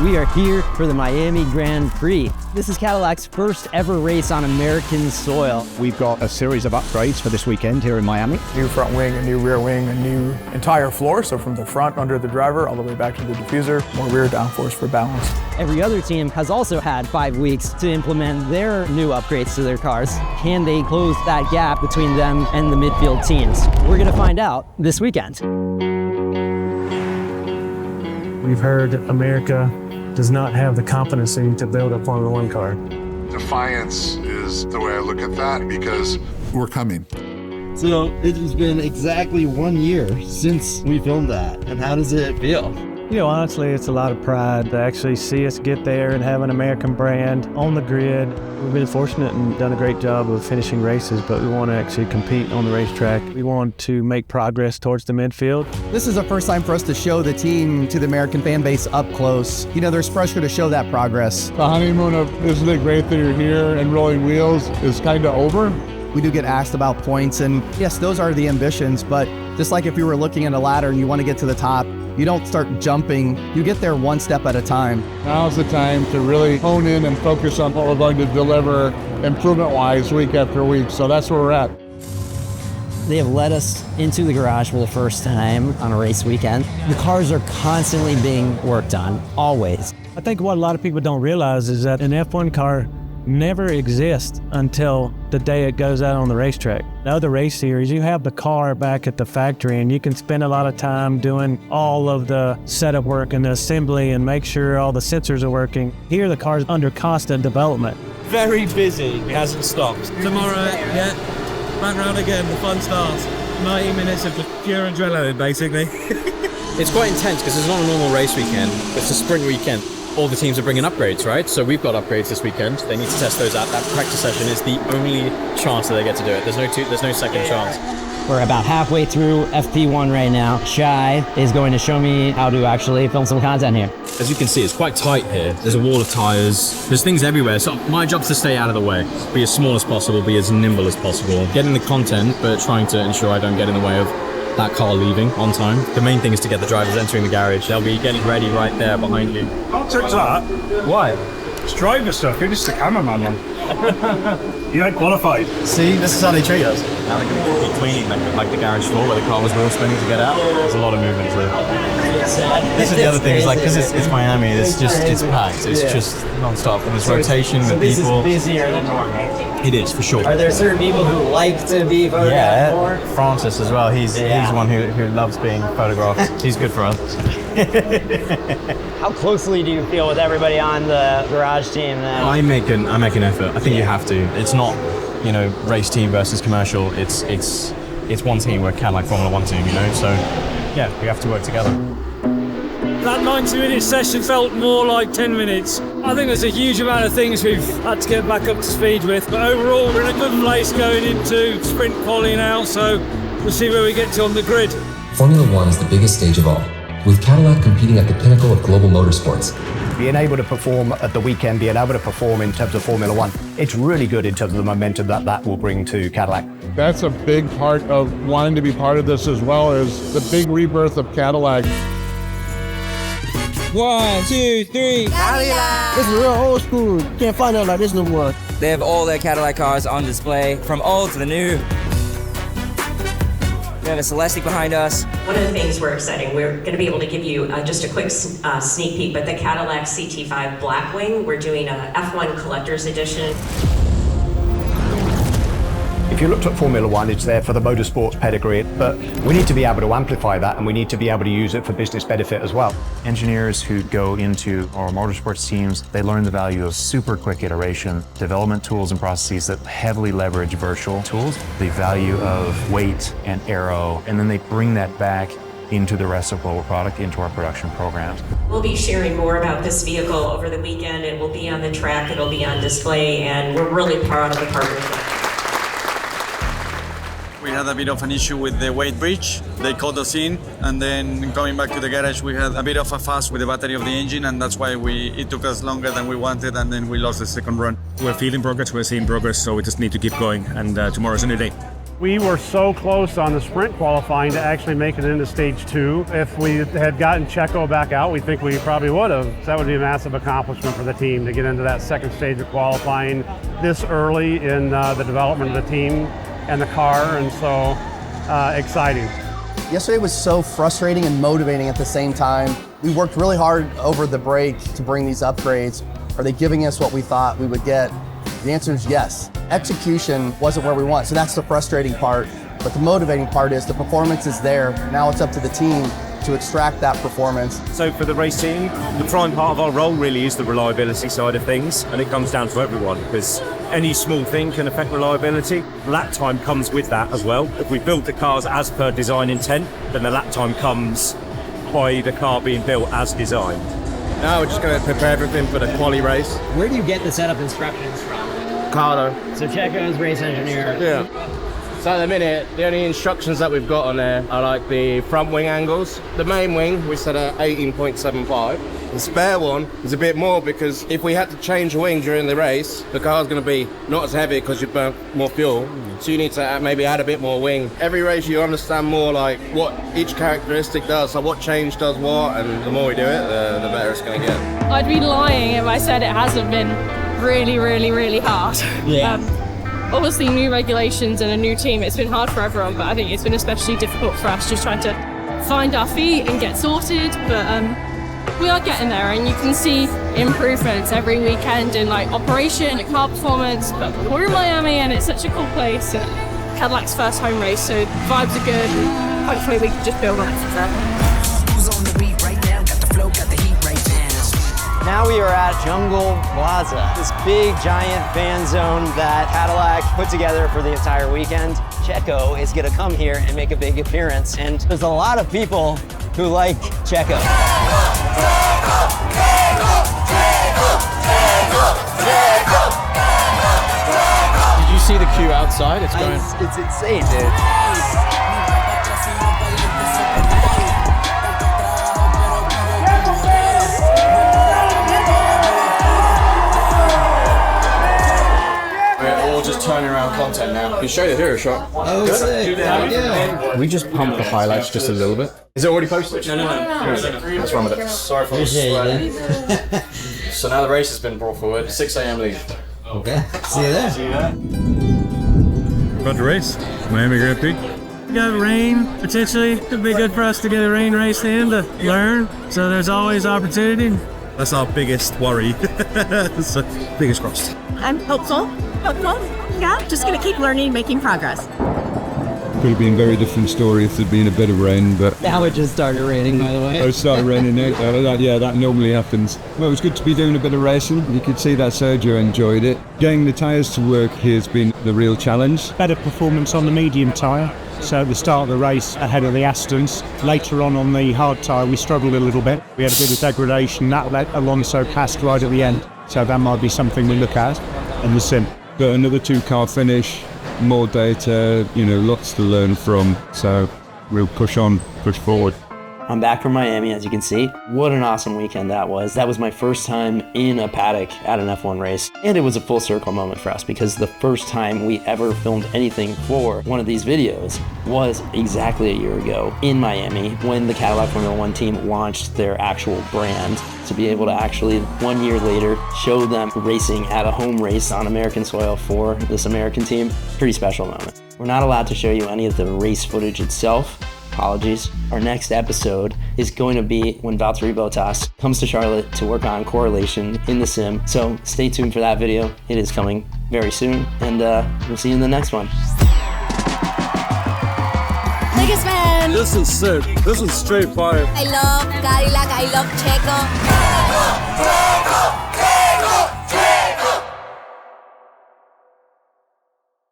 We are here for the Miami Grand Prix. This is Cadillac's first ever race on American soil. We've got a series of upgrades for this weekend here in Miami. New front wing, a new rear wing, a new entire floor, so from the front under the driver all the way back to the diffuser, more rear downforce for balance. Every other team has also had 5 weeks to implement their new upgrades to their cars. Can they close that gap between them and the midfield teams? We're going to find out this weekend. We've heard America does not have the competency to build a Formula One car. Defiance is the way I look at that because we're coming. So it has been exactly 1 year since we filmed that. And how does it feel? You know, honestly, it's a lot of pride to actually see us get there and have an American brand on the grid. We've been fortunate and done a great job of finishing races, but we want to actually compete on the racetrack. We want to make progress towards the midfield. This is the first time for us to show the team to the American fan base up close. You know, there's pressure to show that progress. The honeymoon of isn't it great that you're here and rolling wheels is kind of over. We do get asked about points, and yes, those are the ambitions, but just like if you were looking at a ladder and you want to get to the top, you don't start jumping, you get there one step at a time. Now's the time to really hone in and focus on what we're going to deliver improvement-wise week after week, so that's where we're at. They have led us into the garage for the first time on a race weekend. The cars are constantly being worked on, always. I think what a lot of people don't realize is that an F1 car never exists until the day it goes out on the racetrack. In other race series, you have the car back at the factory and you can spend a lot of time doing all of the setup work and the assembly and make sure all the sensors are working. Here, the car's under constant development. Very busy, it hasn't stopped. Tomorrow, back round again, the fun starts. 90 minutes of just pure adrenaline, basically. It's quite intense because it's not a normal race weekend, it's a sprint weekend. All the teams are bringing upgrades, right? So we've got upgrades this weekend. They need to test those out. That practice session is the only chance that they get to do it. There's no second chance. We're about halfway through FP1 right now. Shai is going to show me how to actually film some content here. As you can see, it's quite tight here. There's a wall of tires. There's things everywhere. So my job's to stay out of the way. Be as small as possible, be as nimble as possible. Getting the content, but trying to ensure I don't get in the way of that car leaving on time. The main thing is to get the drivers entering the garage. They'll be getting ready right there behind you. Don't touch that. Why? It's driver stuff. You're just a cameraman, man. You ain't qualified. See, this is how they treat us. Now they're going to be cleaning like the garage floor where the car was wheel spinning to get out. There's a lot of movement here. This is the other thing, is like, because it's Miami, it's packed. It's just non-stop. And there's rotation with people. This is busier than normal. It is, for sure. Are there certain people who like to be photographed more? Francis as well. He's one who loves being photographed. He's good for us. How closely do you feel with everybody on the garage team then? I make an effort. I think you have to. It's not, race team versus commercial. It's one team. We're Cadillac Formula 1 team, So, yeah, we have to work together. That 90-minute session felt more like 10 minutes. I think there's a huge amount of things we've had to get back up to speed with, but overall we're in a good place going into sprint quali now, so we'll see where we get to on the grid. Formula One is the biggest stage of all, with Cadillac competing at the pinnacle of global motorsports. Being able to perform at the weekend, being able to perform in terms of Formula One, it's really good in terms of the momentum that will bring to Cadillac. That's a big part of wanting to be part of this as well, is the big rebirth of Cadillac. 1, 2, 3. Cadillac! This is real old school. You can't find out like this no more. They have all their Cadillac cars on display, from old to the new. We have a Celeste behind us. One of the things we're exciting, we're going to be able to give you just a quick sneak peek, but the Cadillac CT5 Blackwing, we're doing a F1 Collector's Edition. If you looked at Formula One, it's there for the motorsports pedigree, but we need to be able to amplify that and we need to be able to use it for business benefit as well. Engineers who go into our motorsports teams, they learn the value of super quick iteration, development tools and processes that heavily leverage virtual tools, the value of weight and aero, and then they bring that back into the rest of global product, into our production programs. We'll be sharing more about this vehicle over the weekend. It will be on the track, it'll be on display, and we're really proud of the partnership. We had a bit of an issue with the weight bridge. They called us in, and then coming back to the garage, we had a bit of a fuss with the battery of the engine, and that's why it took us longer than we wanted, and then we lost the second run. We're feeling progress, we're seeing progress, so we just need to keep going, and tomorrow's a new day. We were so close on the sprint qualifying to actually make it into stage 2. If we had gotten Checo back out, we think we probably would have. That would be a massive accomplishment for the team to get into that second stage of qualifying this early in the development of the team and the car, and so exciting. Yesterday was so frustrating and motivating at the same time. We worked really hard over the break to bring these upgrades. Are they giving us what we thought we would get? The answer is yes. Execution wasn't where we want, so that's the frustrating part. But the motivating part is the performance is there. Now it's up to the team to extract that performance. So for the race team, the prime part of our role really is the reliability side of things, and it comes down to everyone because any small thing can affect reliability. Lap time comes with that as well. If we build the cars as per design intent, then the lap time comes by the car being built as designed. Now we're just going to prepare everything for the quali race. Where do you get the setup instructions from? Carlo. So Checo's race engineer. Yeah. So at the minute, the only instructions that we've got on there are like the front wing angles. The main wing, we set at 18.75. The spare one is a bit more because if we had to change wing during the race, the car's going to be not as heavy because you burn more fuel. So you need to maybe add a bit more wing. Every race you understand more like what each characteristic does, so what change does what, and the more we do it, the better it's going to get. I'd be lying if I said it hasn't been really, really, really hard. Yeah. Obviously new regulations and a new team, it's been hard for everyone, but I think it's been especially difficult for us just trying to find our feet and get sorted, but we are getting there, and you can see improvements every weekend in like operation and car performance. But we're in Miami and it's such a cool place, and Cadillac's first home race, so vibes are good, and hopefully we can just build on it from there. Now we are at Jungle Plaza, this big giant fan zone that Cadillac put together for the entire weekend. Checo is gonna come here and make a big appearance, and there's a lot of people who like Checo. Did you see the queue outside? It's going. It's insane, dude. Just turning around content now. You can show the hero shot. Oh, sick. Yeah. We just pump the highlights just a little bit. Is it already posted? No. Let's run with it. Sorry for the sweat. So now the race has been brought forward. 6 a.m. lead. Okay. See you there. About the race. Miami Grand Prix. We got rain, potentially. It'd be good for us to get a rain race in to learn. So there's always opportunity. That's our biggest worry. So, fingers crossed. I'm hopeful. Yeah, just going to keep learning, making progress. Could have been a very different story if there'd been a bit of rain, but... Now it just started raining, by the way. It started raining, that normally happens. Well, it was good to be doing a bit of racing. You could see that Sergio enjoyed it. Getting the tyres to work here has been the real challenge. Better performance on the medium tyre. So at the start of the race, ahead of the Astons. Later on the hard tyre, we struggled a little bit. We had a bit of degradation. That let Alonso past right at the end. So that might be something we look at in the sim. But another 2-car finish, more data, lots to learn from. So we'll push forward. I'm back from Miami, as you can see. What an awesome weekend that was. That was my first time in a paddock at an F1 race. And it was a full circle moment for us because the first time we ever filmed anything for one of these videos was exactly a year ago in Miami when the Cadillac Formula 1 team launched their actual brand. To be able to actually, 1 year later, show them racing at a home race on American soil for this American team, pretty special moment. We're not allowed to show you any of the race footage itself. Apologies. Our next episode is going to be when Valtteri Bottas comes to Charlotte to work on correlation in the sim. So stay tuned for that video. It is coming very soon, and we'll see you in the next one. Biggest fan. This is sick. This is straight fire. I love Cadillac. I love Checo.